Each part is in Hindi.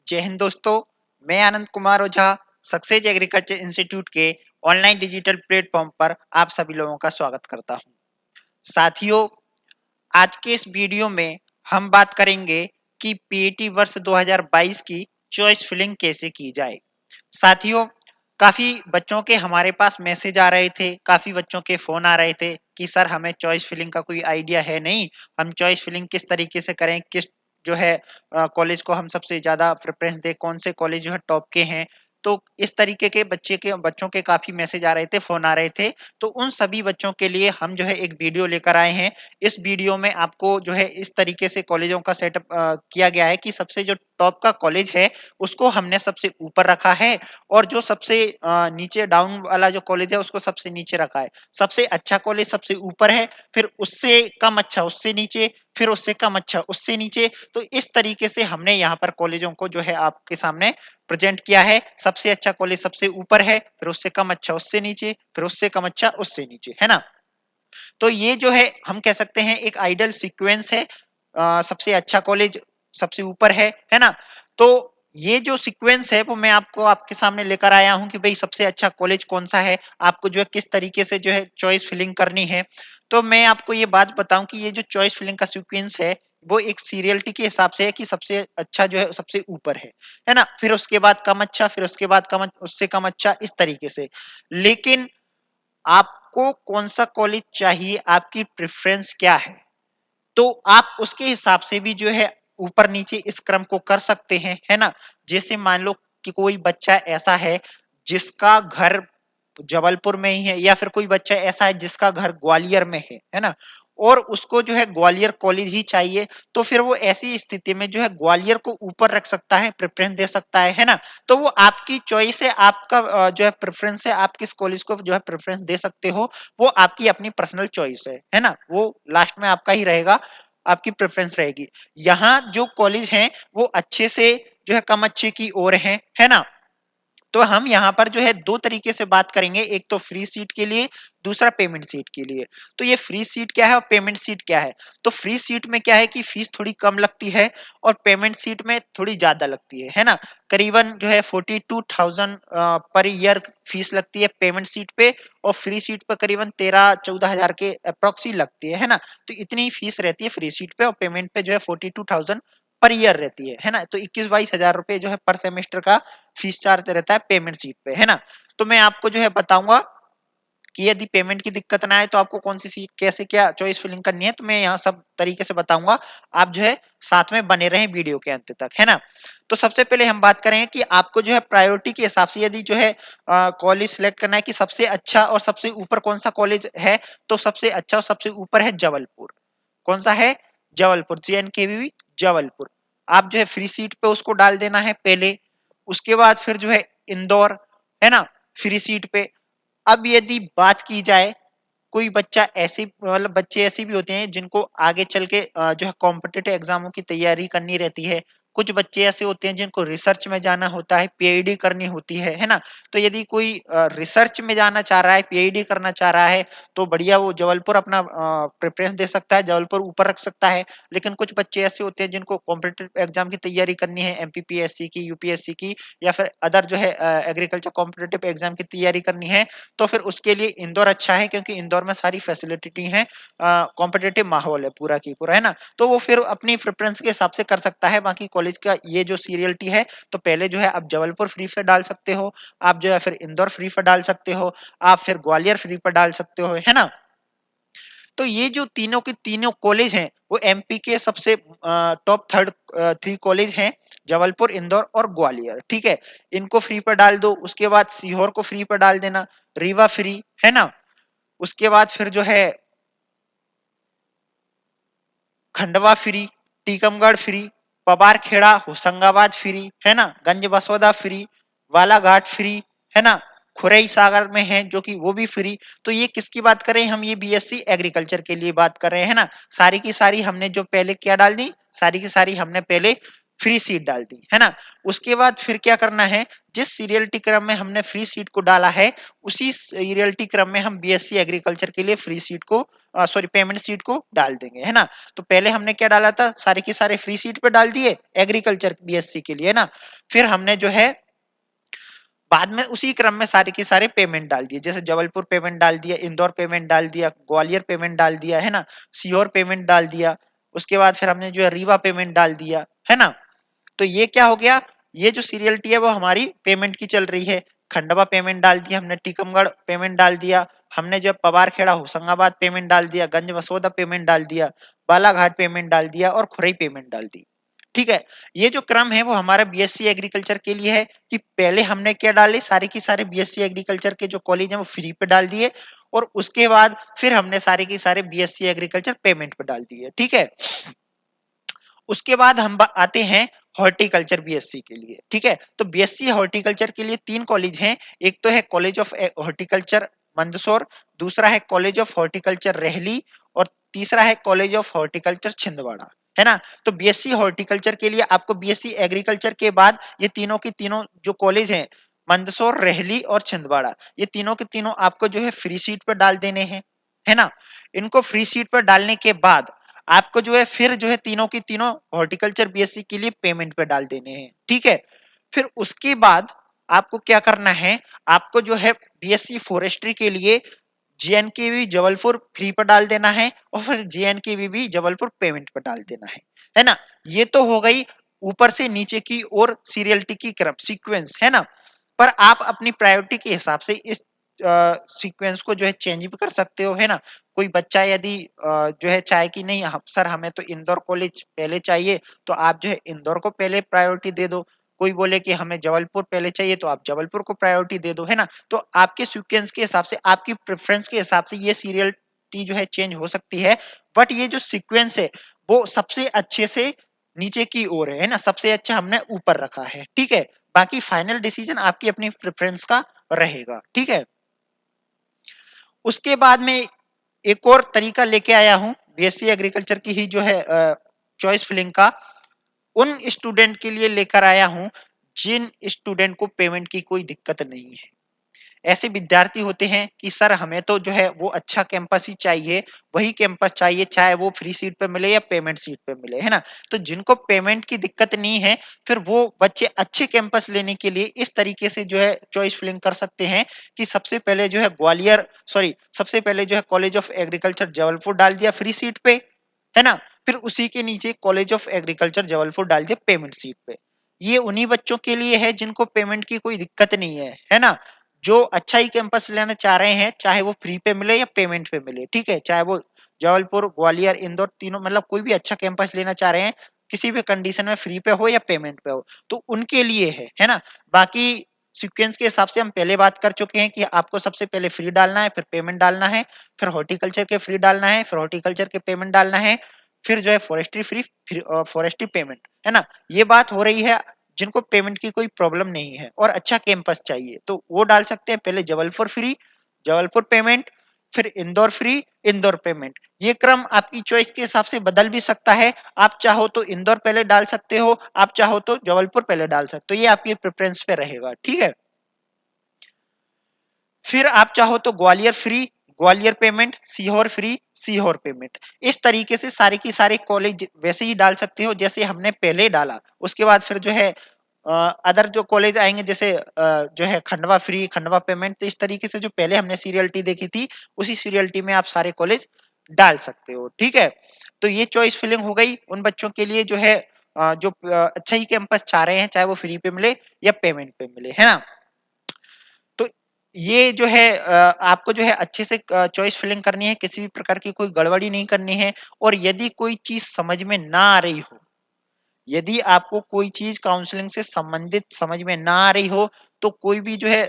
जय हिंद दोस्तों, मैं Anand Kumar Ojha success agriculture institute के ऑनलाइन डिजिटल प्लेटफॉर्म पर आप सभी लोगों का स्वागत करता हूं। साथियों, आज के इस वीडियो में हम बात करेंगे कि पीईटी वर्ष 2022 की चॉइस फिलिंग कैसे की जाए। साथियों, काफी बच्चों के हमारे पास मैसेज आ रहे थे, काफी बच्चों के फोन आ रहे थे कि सर हमें चॉइस फिलिंग का कोई आइडिया है नहीं, हम चॉइस फिलिंग किस तरीके से करें, किस जो है कॉलेज को हम सबसे ज्यादा प्रेफरेंस दें, कौन से कॉलेज जो है टॉप के हैं। तो इस तरीके के बच्चों के काफी मैसेज आ रहे थे, फोन आ रहे थे। तो उन सभी बच्चों के लिए हम जो है एक वीडियो लेकर आए हैं। इस वीडियो में आपको जो है इस तरीके से कॉलेजों का सेटअप किया गया है कि सबसे जो टॉप का कॉलेज है उसको हमने सबसे ऊपर रखा है, और जो सबसे नीचे डाउन वाला जो कॉलेज है उसको सबसे नीचे रखा है। सबसे अच्छा कॉलेज सबसे ऊपर है, फिर उससे कम अच्छा उससे नीचे, फिर उससे कम अच्छा उससे नीचे। तो इस तरीके से हमने यहाँ पर कॉलेजों को जो है आपके सामने प्रेजेंट किया है। सबसे अच्छा कॉलेज सबसे ऊपर है, फिर उससे कम अच्छा उससे नीचे, फिर उससे कम अच्छा उससे नीचे, है ना। तो ये जो है हम कह सकते हैं एक आइडियल सीक्वेंस है। सबसे अच्छा कॉलेज सबसे ऊपर है ना। तो ये जो सीक्वेंस है वो मैं आपको आपके सामने लेकर आया हूं कि भाई सबसे अच्छा कॉलेज कौन सा है, आपको जो है किस तरीके से जो है चॉइस फिलिंग करनी है। तो मैं आपको ये बात बताऊं कि ये जो चॉइस फिलिंग का सीक्वेंस है वो एक सीरियलिटी के हिसाब से है कि सबसे अच्छा जो है सबसे ऊपर है ना, फिर उसके बाद कम अच्छा, फिर उसके बाद कम उससे कम अच्छा, इस तरीके से। लेकिन आपको कौन सा कॉलेज चाहिए, आपकी प्रेफरेंस क्या है, तो आप उसके हिसाब से भी जो है ऊपर नीचे इस क्रम को कर सकते हैं, है ना। जैसे मान लो कि कोई बच्चा ऐसा है जिसका घर जबलपुर में ही है, या फिर कोई बच्चा ऐसा है जिसका घर ग्वालियर में है ना, और उसको जो है ग्वालियर कॉलेज ही चाहिए। तो फिर वो ऐसी स्थिति में जो है ग्वालियर को ऊपर रख सकता है, प्रेफरेंस दे सकता है ना। तो वो आपकी चॉइस है, आपका जो है प्रेफरेंस है, आप किस कॉलेज को जो है प्रेफरेंस दे सकते हो, वो आपकी अपनी पर्सनल चॉइस है ना। वो लास्ट में आपका ही रहेगा, आपकी प्रेफरेंस रहेगी। यहाँ जो कॉलेज हैं वो अच्छे से जो है कम अच्छे की ओर है ना। तो हम यहाँ पर जो है दो तरीके से बात करेंगे, एक तो फ्री सीट के लिए, दूसरा पेमेंट सीट के लिए। तो ये फ्री सीट क्या है और पेमेंट सीट क्या है। तो फ्री सीट में क्या है कि फीस थोड़ी कम लगती है, और पेमेंट सीट में थोड़ी ज्यादा लगती है ना। करीबन जो है 42,000 पर ईयर फीस लगती है पेमेंट सीट पे, और फ्री सीट पे करीबन 13-14 हजार के अप्रोक्सी लगती है ना। तो इतनी फीस रहती है फ्री सीट पे, और पेमेंट पे जो है 42,000 पर ईयर रहती है ना। तो 21-22 हजार रुपए जो है पर सेमेस्टर का फीस चार्ज रहता है पेमेंट सीट पे, है ना। तो मैं आपको जो है बताऊंगा कि यदि पेमेंट की दिक्कत ना आए तो आपको कौन सी सीट कैसे क्या चॉइस फिलिंग करनी है, तो मैं यहाँ सब तरीके से बताऊंगा। आप जो है साथ में बने रहें वीडियो के अंत तक, है ना। तो सबसे पहले हम बात करेंगे कि आपको जो है प्रायोरिटी के हिसाब से यदि जो है कॉलेज सिलेक्ट करना है कि सबसे अच्छा और सबसे ऊपर कौन सा कॉलेज है, तो सबसे अच्छा और सबसे ऊपर है जबलपुर। कौन सा है? जबलपुर, JNKV जबलपुर। आप जो है फ्री सीट पे उसको डाल देना है पहले। उसके बाद फिर जो है इंदौर, है ना, फ्री सीट पे। अब यदि बात की जाए, कोई बच्चा ऐसे मतलब बच्चे ऐसे भी होते हैं जिनको आगे चल के जो है कॉम्पिटिटिव एग्जामों की तैयारी करनी रहती है। कुछ बच्चे ऐसे होते हैं जिनको रिसर्च में जाना होता है, पीएचडी करनी होती है ना। तो यदि कोई रिसर्च में जाना चाह रहा है, पीएचडी करना चाह रहा है, तो बढ़िया वो जबलपुर अपना प्रेफरेंस दे सकता है, जबलपुर ऊपर रख सकता है। लेकिन कुछ बच्चे ऐसे होते हैं जिनको कॉम्पिटिटिव एग्जाम की तैयारी करनी है, एमपीपीएससी की, यूपीएससी की, या फिर अदर जो है एग्रीकल्चर कॉम्पिटिटिव एग्जाम की तैयारी करनी है, तो फिर उसके लिए इंदौर अच्छा है, क्योंकि इंदौर में सारी फैसिलिटी है, कॉम्पिटिटिव माहौल है पूरा की पूरा, है ना। तो वो फिर अपनी प्रेफरेंस के हिसाब से कर सकता है। बाकी कॉलेज का ये जो सीरियलिटी है, तो पहले जो है आप जबलपुर फ्री पे डाल सकते हो, आप जो है फिर इंदौर फ्री पे डाल सकते हो, आप फिर ग्वालियर फ्री पर डाल सकते हो, है ना। तो ये जो तीनों के तीनों कॉलेज हैं वो एमपी के सबसे टॉप थर्ड 3 कॉलेज हैं, जबलपुर, इंदौर और ग्वालियर, ठीक है। इनको फ्री पर डाल दो। उसके बाद सीहोर को फ्री पर डाल देना, रीवा फ्री, है ना। उसके बाद फिर जो है Khandwa free, Tikamgarh free, Pabar Kheda, Hoshangabad free, है ना, गंज बसोदा फ्री, बालाघाट फ्री, है ना, खुरई सागर में है जो कि वो भी फ्री। तो ये किसकी बात करें हम, ये बीएससी एग्रीकल्चर के लिए बात कर रहे हैं ना। सारी की सारी हमने जो पहले क्या डाल दी, सारी की सारी हमने पहले फ्री सीट डाल दी, है ना। उसके बाद फिर क्या करना है, जिस सीरियलिटी क्रम में हमने फ्री सीट को डाला है उसी सीरियलिटी क्रम में हम बीएससी एग्रीकल्चर के लिए फ्री सीट को सॉरी पेमेंट सीट को डाल देंगे, है ना। तो पहले हमने क्या डाला था, सारे के सारे फ्री सीट पे डाल दिए एग्रीकल्चर बीएससी के लिए, है ना। फिर हमने जो है बाद में उसी क्रम में सारे के सारे पेमेंट डाल दिए, जैसे जबलपुर पेमेंट डाल दिया, इंदौर पेमेंट डाल दिया, ग्वालियर पेमेंट डाल दिया, है ना, सीहोर पेमेंट डाल दिया। उसके बाद फिर हमने जो है रीवा पेमेंट डाल दिया, है ना। तो ये क्या हो गया, ये जो सीरियलिटी है वो हमारी पेमेंट की चल रही है। खंडवा पेमेंट डाल दिया हमने, टीकमगढ़ पेमेंट डाल दिया हमने, जो पवारखेड़ा होशंगाबाद पेमेंट डाल दिया, गंज वसोदा पेमेंट डाल दिया, बालाघाट पेमेंट डाल दिया और खुरई पेमेंट डाल दी। ठीक है, ये जो क्रम है वो हमारा बीएससी एग्रीकल्चर के लिए है कि पहले हमने क्या डाले, सारे की सारे बीएससी एग्रीकल्चर के जो कॉलेज है वो फ्री पे डाल दिए और उसके बाद फिर हमने सारे के सारे बीएससी एग्रीकल्चर पेमेंट पे डाल दिए। ठीक है, उसके बाद हम आते हैं हॉर्टिकल्चर बीएससी के लिए। ठीक है, तो बीएससी हॉर्टिकल्चर के लिए 3 कॉलेज हैं, एक तो है कॉलेज ऑफ हॉर्टिकल्चर मंदसौर, दूसरा है कॉलेज ऑफ हॉर्टिकल्चर रेहली और तीसरा है कॉलेज ऑफ हॉर्टिकल्चर छिंदवाड़ा, है ना। तो बीएससी हॉर्टिकल्चर के लिए आपको बीएससी एग्रीकल्चर के बाद ये तीनों की तीनों जो कॉलेज हैं मंदसौर, रेहली और छिंदवाड़ा, ये तीनों के तीनों आपको जो है फ्री सीट पर डाल देने हैं, है ना। इनको फ्री सीट पर डालने के बाद आपको जो है फिर जो है तीनों की तीनों हॉर्टिकल्चर बीएससी के लिए पेमेंट पे डाल देने हैं। ठीक है, फिर उसके बाद आपको क्या करना है, आपको जो है बीएससी फॉरेस्ट्री के लिए जेएनकेवी जबलपुर फ्री पर डाल देना है और फिर जेएनकेवी भी जबलपुर पेमेंट पर डाल देना है ना। ये तो हो गई ऊपर से नीचे की और सीरियलिटी की क्रम सीक्वेंस, है ना। पर आप अपनी प्रायोरिटी के हिसाब से इस सीक्वेंस को जो है चेंज भी कर सकते हो, है ना। कोई बच्चा यदि जो है चाहे कि नहीं सर हमें तो इंदौर कॉलेज पहले चाहिए, तो आप जो है इंदौर को पहले प्रायोरिटी दे दो। कोई बोले कि हमें जबलपुर पहले चाहिए, तो आप जबलपुर को प्रायोरिटी दे दो, है ना। तो आपके सीक्वेंस के हिसाब से, आपकी प्रेफरेंस के हिसाब से ये सीरियलिटी जो है चेंज हो सकती है। बट ये जो सीक्वेंस है वो सबसे अच्छे से नीचे की ओर है ना, सबसे अच्छा हमने ऊपर रखा है। ठीक है, बाकी फाइनल डिसीजन आपकी अपनी प्रेफरेंस का रहेगा। ठीक है, उसके बाद में एक और तरीका लेके आया हूं बीएससी एग्रीकल्चर की ही जो है चॉइस फिलिंग का, उन स्टूडेंट के लिए लेकर आया हूं जिन स्टूडेंट को पेमेंट की कोई दिक्कत नहीं है। ऐसे विद्यार्थी होते हैं कि सर हमें तो जो है वो अच्छा कैंपस ही चाहिए, वही कैंपस चाहिए चाहे वो फ्री सीट पे मिले या पेमेंट सीट पे मिले, है ना। तो जिनको पेमेंट की दिक्कत नहीं है, फिर वो बच्चे अच्छे कैंपस लेने के लिए इस तरीके से जो है चॉइस फिलिंग कर सकते हैं कि सबसे पहले जो है ग्वालियर सॉरी सबसे पहले जो है कॉलेज ऑफ एग्रीकल्चर जबलपुर डाल दिया फ्री सीट पे, है ना। फिर उसी के नीचे कॉलेज ऑफ एग्रीकल्चर जबलपुर डाल दिया पेमेंट सीट पे। ये उन्हीं बच्चों के लिए है जिनको पेमेंट की कोई दिक्कत नहीं है ना। जो अच्छा ही कैंपस लेना चाह रहे हैं, चाहे वो फ्री पे मिले या पेमेंट पे मिले, ठीक है, चाहे वो जबलपुर, ग्वालियर, इंदौर तीनों मतलब कोई भी अच्छा कैंपस लेना चाह रहे हैं, किसी भी कंडीशन में फ्री पे हो या पेमेंट पे हो, तो उनके लिए है ना। बाकी सीक्वेंस के हिसाब से हम पहले बात कर चुके हैं कि आपको सबसे पहले फ्री डालना है, फिर पेमेंट डालना है, फिर हॉर्टिकल्चर के फ्री डालना है, फिर हॉर्टिकल्चर के पेमेंट डालना है, फिर जो है फॉरेस्ट्री फ्री, फिर फॉरेस्ट्री पेमेंट, है ना। ये बात हो रही है जिनको पेमेंट की कोई प्रॉब्लम नहीं है और अच्छा कैंपस चाहिए, तो वो डाल सकते हैं पहले जबलपुर फ्री, जबलपुर पेमेंट, फिर इंदौर फ्री, इंदौर पेमेंट। ये क्रम आपकी चॉइस के हिसाब से बदल भी सकता है। आप चाहो तो इंदौर पहले डाल सकते हो, आप चाहो तो जबलपुर पहले डाल सकते हो, ये आपकी प्रेफरेंस पे रहेगा। ठीक है, फिर आप चाहो तो Gwalior free, Gwalior payment, Sehore free, Sehore payment. इस तरीके से सारे की सारे कॉलेज वैसे ही डाल सकते हो जैसे हमने पहले डाला। उसके बाद फिर जो है अदर जो कॉलेज आएंगे, जैसे जो है खंडवा फ्री, खंडवा पेमेंट, तो इस तरीके से जो पहले हमने सीरियलिटी देखी थी उसी सीरियलिटी में आप सारे कॉलेज डाल सकते हो। ठीक है, तो ये चॉइस फिलिंग हो गई उन बच्चों के लिए जो है जो अच्छा ही कैंपस चाह रहे हैं, चाहे वो फ्री पे मिले या पेमेंट पे मिले, है ना। तो ये जो है आपको जो है अच्छे से चॉइस फिलिंग करनी है, किसी भी प्रकार की कोई गड़बड़ी नहीं करनी है। और यदि कोई चीज समझ में ना आ रही हो, यदि आपको कोई चीज काउंसलिंग से संबंधित समझ में ना आ रही हो, तो कोई भी जो है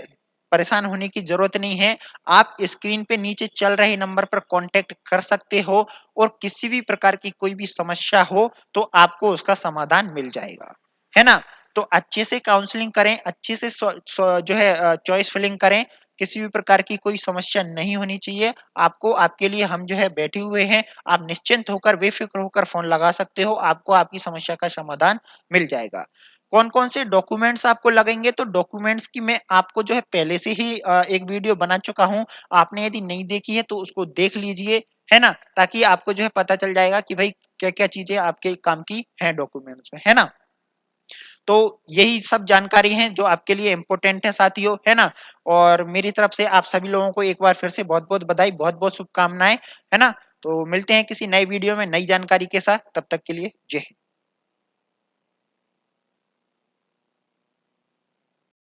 परेशान होने की जरूरत नहीं है। आप स्क्रीन पे नीचे चल रहे नंबर पर कांटेक्ट कर सकते हो और किसी भी प्रकार की कोई भी समस्या हो तो आपको उसका समाधान मिल जाएगा, है ना। तो अच्छे से काउंसलिंग करें, अच्छे से जो है चॉइस फिलिंग करें, किसी भी प्रकार की कोई समस्या नहीं होनी चाहिए। आपको आपके लिए हम जो है बैठे हुए हैं। आप निश्चिंत होकर, बेफ़िक्र होकर फ़ोन लगा सकते हो। आपको आपकी समस्या का समाधान मिल जाएगा। कौन-कौन से डॉक्यूमेंट्स आपको लगेंगे, तो डॉक्यूमेंट्स की मैं आपको जो है पहले से ही एक वीडियो बना चुका हूँ। आपने यदि नहीं देखी है तो उसको देख लीजिए, है ना? ताकि आपको जो है पता चल जाएगा कि भाई क्या-क्या चीज़ें आपके काम की हैं डॉक्यूमेंट्स में, है ना? तो यही सब जानकारी हैं जो आपके लिए इम्पोर्टेंट है साथियों, है ना? और मेरी तरफ से आप सभी लोगों को एक बार फिर से बहुत-बहुत बधाई, बहुत-बहुत शुभकामनाएँ, है ना? तो मिलते हैं किसी नए वीडियो में नई जानकारी के साथ, तब तक के लिए जय हिंद।